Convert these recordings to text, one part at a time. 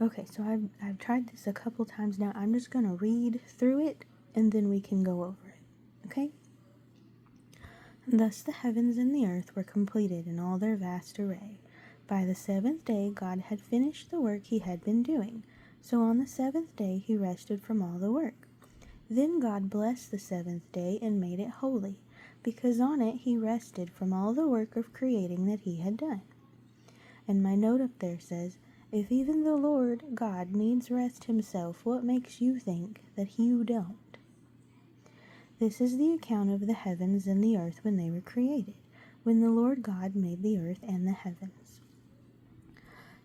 Okay, so I've tried this a couple times now. I'm just going to read through it and then we can go over it. Okay? Thus the heavens and the earth were completed in all their vast array. By the seventh day God had finished the work he had been doing. So on the seventh day he rested from all the work. Then God blessed the seventh day and made it holy, because on it he rested from all the work of creating that he had done. And my note up there says, if even the Lord God needs rest himself, what makes you think that you don't? This is the account of the heavens and the earth when they were created, when the Lord God made the earth and the heavens.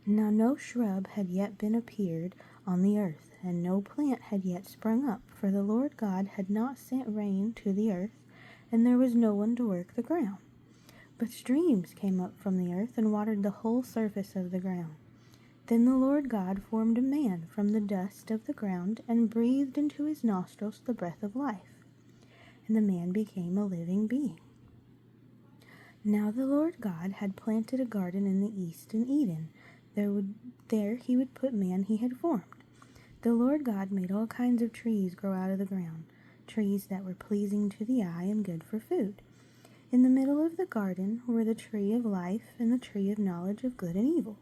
Now no shrub had yet been appeared on the earth, and no plant had yet sprung up, for the Lord God had not sent rain to the earth, and there was no one to work the ground. But streams came up from the earth and watered the whole surface of the ground. Then the Lord God formed a man from the dust of the ground and breathed into his nostrils the breath of life, and the man became a living being. Now the Lord God had planted a garden in the east in Eden. There he would put man he had formed. The Lord God made all kinds of trees grow out of the ground, trees that were pleasing to the eye and good for food. In the middle of the garden were the tree of life and the tree of knowledge of good and evil.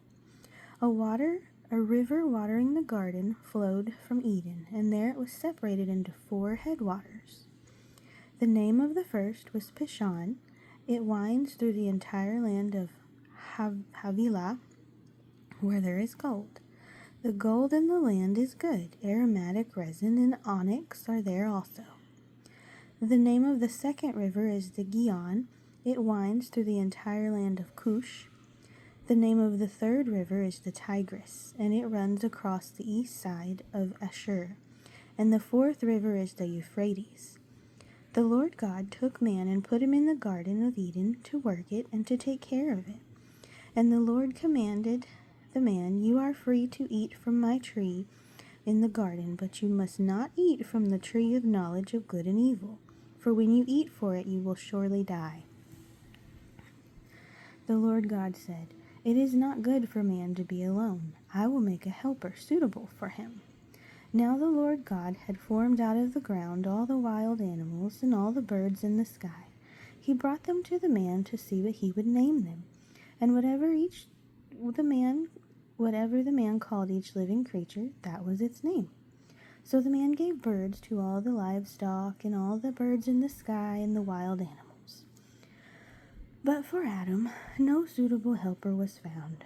A river watering the garden flowed from Eden, and there it was separated into 4 headwaters. The name of the first was Pishon. It winds through the entire land of Havilah, where there is gold. The gold in the land is good. Aromatic resin and onyx are there also. The name of the second river is the Gihon. It winds through the entire land of Cush. The name of the third river is the Tigris, and it runs across the east side of Ashur. And the fourth river is the Euphrates. The Lord God took man and put him in the garden of Eden to work it and to take care of it. And the Lord commanded the man, you are free to eat from my tree in the garden, but you must not eat from the tree of knowledge of good and evil, for when you eat for it you will surely die. The Lord God said, it is not good for man to be alone. I will make a helper suitable for him. Now the Lord God had formed out of the ground all the wild animals and all the birds in the sky. He brought them to the man to see what he would name them. And whatever the man called each living creature, that was its name. So the man gave birds to all the livestock and all the birds in the sky and the wild animals. But for Adam, no suitable helper was found.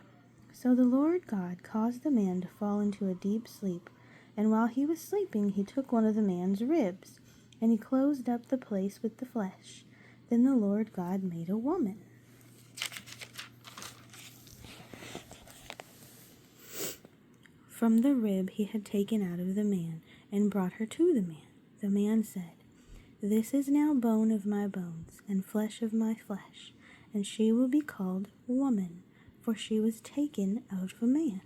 So the Lord God caused the man to fall into a deep sleep. And while he was sleeping, he took one of the man's ribs, and he closed up the place with the flesh. Then the Lord God made a woman. From the rib he had taken out of the man, and brought her to the man. The man said, this is now bone of my bones, and flesh of my flesh, and she will be called woman, for she was taken out of a man.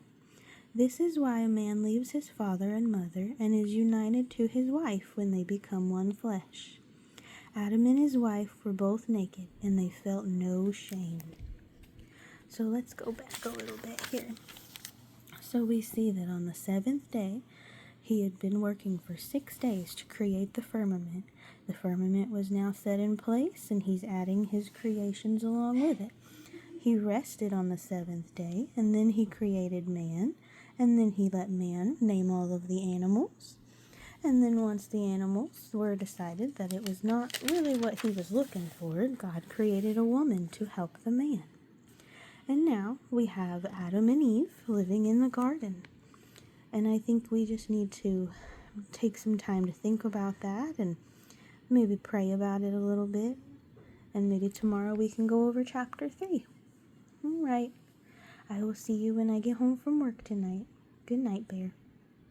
This is why a man leaves his father and mother and is united to his wife when they become one flesh. Adam and his wife were both naked, and they felt no shame. So let's go back a little bit here. So we see that on the 7th day, he had been working for 6 days to create the firmament. The firmament was now set in place, and he's adding his creations along with it. He rested on the 7th day, and then he created man. And then he let man name all of the animals. And then once the animals were decided that it was not really what he was looking for, God created a woman to help the man. And now we have Adam and Eve living in the garden. And I think we just need to take some time to think about that and maybe pray about it a little bit. And maybe tomorrow we can go over chapter 3. All right. I will see you when I get home from work tonight. Good night, Bear.